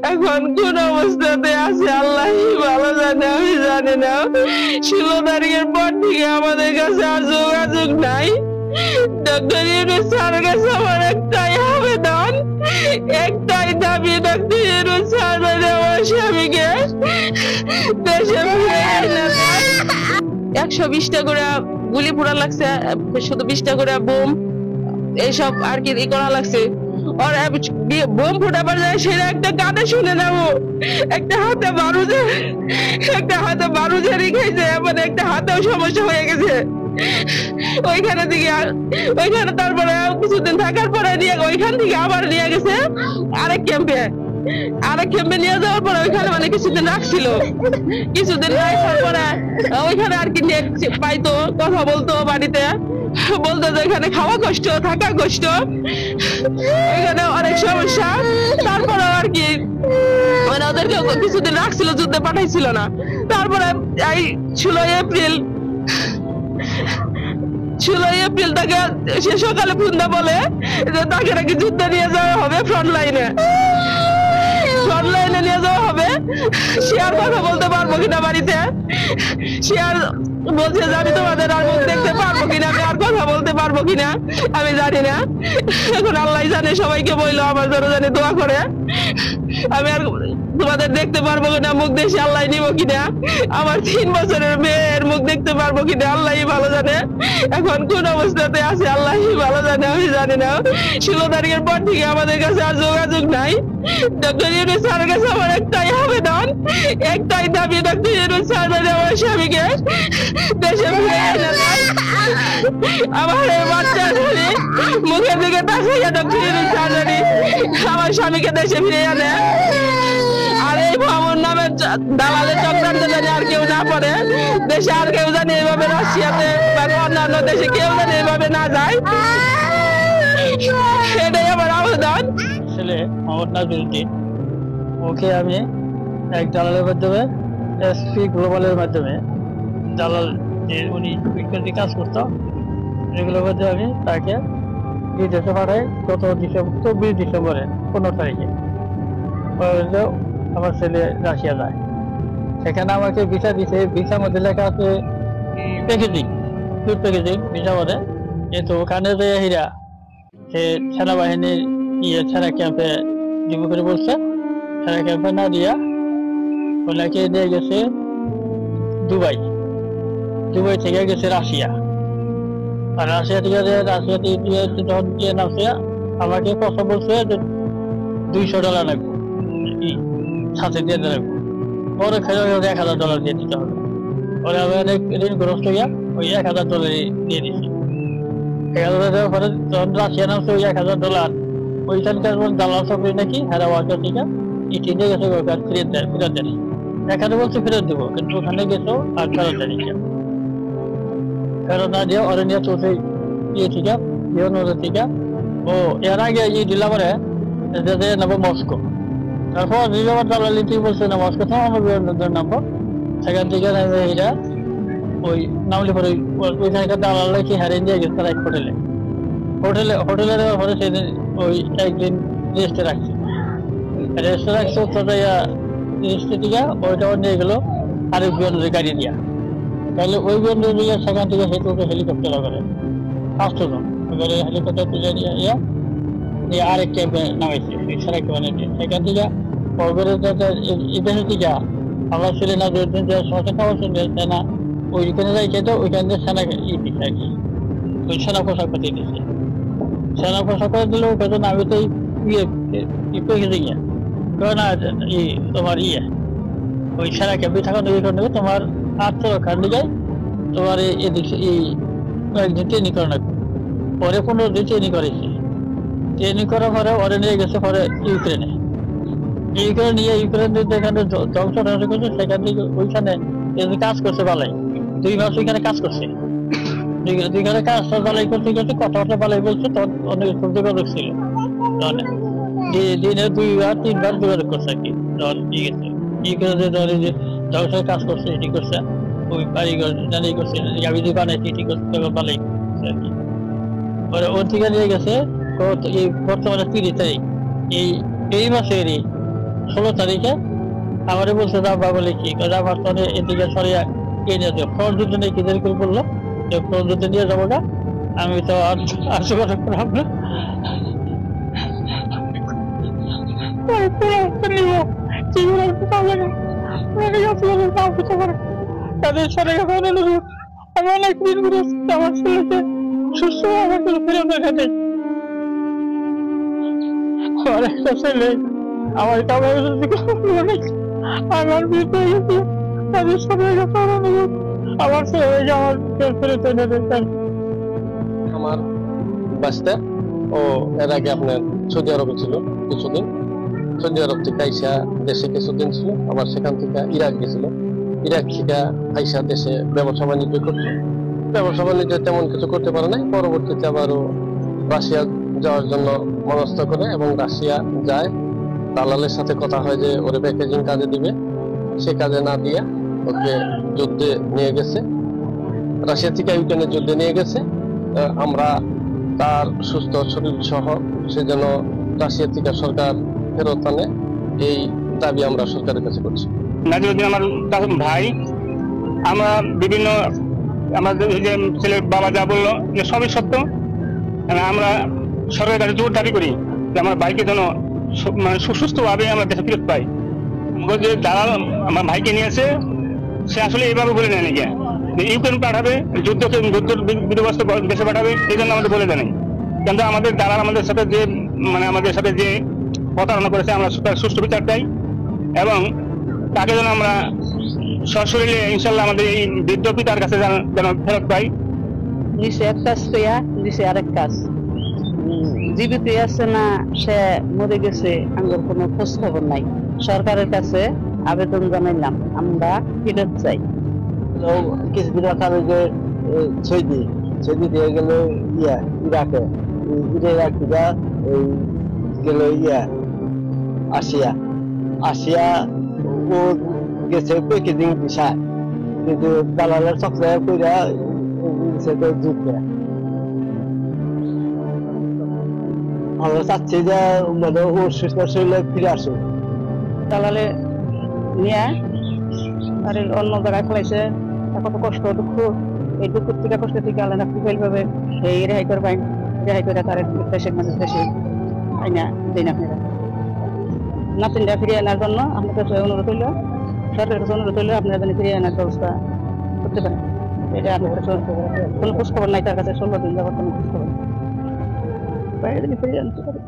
এখন কোন অবস্থাতে আছে আল্লাহই ভালো জানে, আমি জানি না। 16 তারিখের পর থেকে আমাদের কাছে আর যোগাযোগ নাই। ডক্টর ইউনূস স্যারের কাছে আমার একটাই আবেদন, একটাই দাবি, ডক্টর ইউনূস স্যার আমার স্বামীকে দেশে ফিরিয়ে এনে দেয়। 120টা করে গুলি পোড়া লাগছে, শুধু 20টা করে বোম এইসব আর কি করা লাগছে। আর বোম ফুটাবার যায় সেটা একটা কানে শুনে নেবো, একটা হাতে বারুদের রেখেছে, মানে একটা হাতেও সমস্যা হয়ে গেছে ওইখানে তারপরে কিছুদিন থাকার পরে নিয়ে ওইখান থেকে আবার নিয়ে গেছে আরেক ক্যাম্পে নিয়ে যাওয়ার পরে ওইখানে মানে কিছুদিন রাখছিল। কিছুদিন রাখার পরে ওইখানে আর কি পাইতো, কথা বলতো, বাড়িতে বলতো যে এখানে খাওয়া কষ্ট, থাকা কষ্ট, এখানে অনেক সমস্যা। তারপরে আর কি মানে ওদেরকে কিছুদিন রাখছিল, যুদ্ধে পাঠাইছিল না। তারপরে এই 16 এপ্রিল তাকে সে সকালে ফোন বলে যে তাকে নাকি যুদ্ধে নিয়ে যাওয়া হবে, ফ্রন্ট লাইনে নিয়ে যাওয়া হবে। সে আর কথা বলতে পারবো কিনা বাড়িতে, সে আর বলছে যে আমি তোমাদের আর মুখ দেখতে পারবো কিনা, আমি আর কথা বলতে পারবো কিনা আমি জানি না। এখন আল্লাহ জানে, সবাইকে বললো আমার জন্য জানি দোয়া করে, আমি আর তোমাদের দেখতে পারবো কিনা, মুখ দেশে আল্লাহ নিব কিনা, আমার 3 বছরের মেয়ের মুখ দেখতে পারবো কিনা আল্লাহই ভালো জানে। এখন কোন অবস্থাতে আছে আল্লাহই ভালো জানে, আমি জানি না। 16 তারিখের পর থেকে আমাদের কাছে আর যোগাযোগ নাই। ডক্টর ইউনূস স্যারের কাছে আমার একটাই আবেদন, একটাই দাবি, ডক্টর ইউনূস স্যার আমার স্বামীকে দেশে ফিরিয়ে এনে দেয়। আমার এই বাচ্চা মুখের দিকে তাকাইয়া ডক্টর ইউনূস স্যার আমার স্বামীকে দেশে ফিরিয়ে আনে। আর এই মামুন নামের দালালের চক্রান্ত জানি আর কেউ না পড়ে দেশে, আর কেউ জানি এইভাবে রাশিয়াতে বা অন্যান্য দেশে কেউ জানি এইভাবে না যায়, সেটাই আমার আবেদন। ছেলে মোহাম্মদ নাজমুদ্দিন, ওকে আমি এক দালালের মাধ্যমে, এসপি গ্লোবালের মাধ্যমে, দালাল যে উনি বিজ্ঞানী কাজ করতো এগুলোর মধ্যে আমি তাকে বিদেশে পাঠাই গত 24 ডিসেম্বরে 15 তারিখে। আমার ছেলে রাশিয়া যায়, সেখানে আমাকে ভিসা দিছে। ভিসার মধ্যে লেখা আছে প্যাকেজিং, ফুড প্যাকেজিং ভিসা মধ্যে। কিন্তু ওখানে যে হীরা সে সেনাবাহিনীর সেনা ক্যাম্পে দিব করে বলছে, সেনা ক্যাম্পে না দিয়া ওনাকে নিয়ে গেছে দুবাই থেকে গেছে রাশিয়া। আর রাশিয়া থেকে যখন গিয়ে নামছে আমাকে কথা বলছে যে $200 লাগবে, সাথে দিয়ে রাখবো। পরে খেলে $1000 দিয়ে দিতে হবে। পরে আমি অনেক ঋণগ্রস্ত হইয়া ওই $1000 দিয়ে দিচ্ছি। 1000 দেওয়ার পরে যখন রাশিয়া নামছে ওই $1000 ওইখানকার দালাল সবই নাকি হেরা ওয়ার্কার থেকে ইটি নিয়ে গেছে, ফেরত দেয়। এখানে বলছে ফেরত দেবো, কিন্তু ওখানে গেছো আর ফেরত দেয়নি। ফেরত না দিয়ে ওরা নিয়ে চলছে থেকে থেকে ও এর আগে দিলা পরে নেবো মস্কো। তারপর নিজের দালালি ঠিক বলছে না, মস্কো থেকে আমার নামবো। সেখান থেকে এটা ওই নামলে পরে ওইখানকার দালাল কি হারিয়ে দিয়ে গেছে এক হোটেলে দেওয়ার পরে সেদিন ওই একদিন রেস্টে রাখছে রেস্টে টিকা ওইটাও নিয়ে গেলো আরেক বিমানের গাড়ি দিয়া। তাহলে ওই বিমানের দিয়ে সেখান থেকে হেঁটে হেলিকপ্টার করে 5 জন হেলিকপ্টার তুলে নিয়ে আরেক ক্যাম্পে নামাইছে সেনা ক্যাম্পে। সেখান থেকে ইতিহাসের থেকে আমার ছেলে না দুদিন যে সমস্যা খাওয়ার শুনবে সেনা ওইখানে যাই খেতে, ওইখান থেকে সেনা দিচ্ছে আর কি, ওই সেনা পোশাক পাঠিয়ে দিচ্ছে। সেনা পোশাক করে দিলে ওখানে আমি তো না তোমার ওই সেনা ক্যাম্পে থাকা নেবে তোমার আত্মরক্ষার দিকে তোমার এদিকে একদিন ট্রেনিং করে রাখবে। পরে 15 দিন ট্রেনিং করেছি। ট্রেনিং করার পরে ওরে নিয়ে গেছে পরে ইউক্রেনে নিয়ে ইউক্রেনে যেখানে ধ্বংস করছে সেখান থেকে ওইখানে কাজ করছে বালাই 2 মাস ওইখানে কাজ করছে। দুইখানে কাজ বালাই করতে কথাবার্তা বালাই বলছে, তখন অনেক যোগাযোগ ছিল। দিনে 2-3 যোগাযোগ করছে আর কি। ধ্বংসের কাজ করছে, এটি করছে, ওই বাড়িঘর জানি করছে, আমি দোকানে এটি করছে বালাই করছে আর কি। পরে ওর থেকে নিয়ে গেছে বর্তমানে 30 তারিখ এই মাসেরই 16 তারিখে আমারে বলছে যাবা বলে কি আমার তোরে এদিকে সরিয়া কে নিয়ে যাবো ফোন দুটো নিয়ে কিদের করে বললো যে ফোন দুটো নিয়ে যাবো না আমি তো আর যোগাযোগ করলাম না তাদের সরে গেছে আমি অনেক দিন ঘুরে আমার ছেলেকে সুস্থ আমার ফিরে দেখাতে আমার একটা ছেলে আমার আমার বিরুদ্ধে গেছে তাদের সরে গেছে আমার ছেলে আমার ফেরত এনে দেয় আমার বাচ্চা ও এর আগে আপনার সৌদি আরবে ছিল কিছুদিন, সৌদি আরব থেকে আইসা দেশে কিছুদিন ছিল, আবার সেখান থেকে ইরাক গেছিল, ইরাক থেকে আইসা দেশে ব্যবসা বাণিজ্য করতো, ব্যবসা বাণিজ্য তেমন কিছু করতে পারে নাই। পরবর্তীতে আবারও রাশিয়া যাওয়ার জন্য মনস্থ করে এবং রাশিয়া যায়। দালালের সাথে কথা হয় যে ওরে প্যাকেজিং কাজে দিবে, সে কাজে না দিয়া ওকে যুদ্ধে নিয়ে গেছে, রাশিয়া থেকে ইউক্রেনের যুদ্ধে নিয়ে গেছে। আমরা তার সুস্থ শরীর সহ সে যেন রাশিয়া থেকে সরকার ফেরত আনে, এই দাবি আমরা সরকারের কাছে করছি। নাজিরউদ্দিন আমার ভাই, আমরা বিভিন্ন আমাদের যে ছেলের বাবা যা বললো যে সবই সত্য। আমরা সরকারের কাছে জোর দাবি করি যে আমার ভাইকে যেন মানে সুস্থভাবে আমরা দেশে ফেরত পাই। যে দালাল আমার ভাইকে নিয়েছে সে আসলে এইভাবে বলে নেয় নাকি যে ইউক্রেন পাঠাবে, যুদ্ধ বিধ্বস্ত দেশে পাঠাবে, এই জন্য আমাদের বলে দেয়। কিন্তু আমাদের দালাল আমাদের সাথে যে মানে আমাদের সাথে যে প্রতারণা করেছে, আমরা সুষ্ঠু বিচার চাই এবং তাকে যেন আমরা সশরীরে ইনশাল্লাহ আমাদের এই বৃদ্ধ পিতার কাছে যেন ফেরত পাই। নিচে এক কাজ পেয়া দিছে আরেক কাজ, জীবিত আছে না সে মরে গেছে আমার কোনো খোঁজ খবর নাই। সরকারের কাছে আবেদন জানাইলাম আমরা ফেরত চাই। কিছুদিন আগে যে সৌদি দিয়ে গেল ইরাকে, ইরাক থেকে গেল আসিয়া ও গেছে প্যাকেজিং বিষয়, কিন্তু দালালের চক্রে কইরা যুদ্ধে। আমরা চাচ্ছি যে মানে ও সুস্থ শরীরে ফিরে আসুক। দালালে নিয়ে আর অন্য জায়গায় ফেলাইছে, কত কষ্ট দুঃখ, এই দুঃখ থেকে কষ্ট থেকে আলাদা ফিল পাবে এই রেহাই করবেন, রেহাই করে তার দেশের মানুষ দেশে আইনা দিন আপনারা নাতিনটা ফিরিয়ে আনার জন্য আপনার কাছে অনুরোধ হইল, সরকারের কাছে অনুরোধ হইল আপনারা যেন ফিরিয়ে আনার ব্যবস্থা করতে পারেন। এটা আপনার কাছে কোনো খোঁজ খবর নাই, তার কাছে 16 দিন যাবত কোনো খোঁজ খবর বাইরে ফিরিয়ে আনতে পারেন।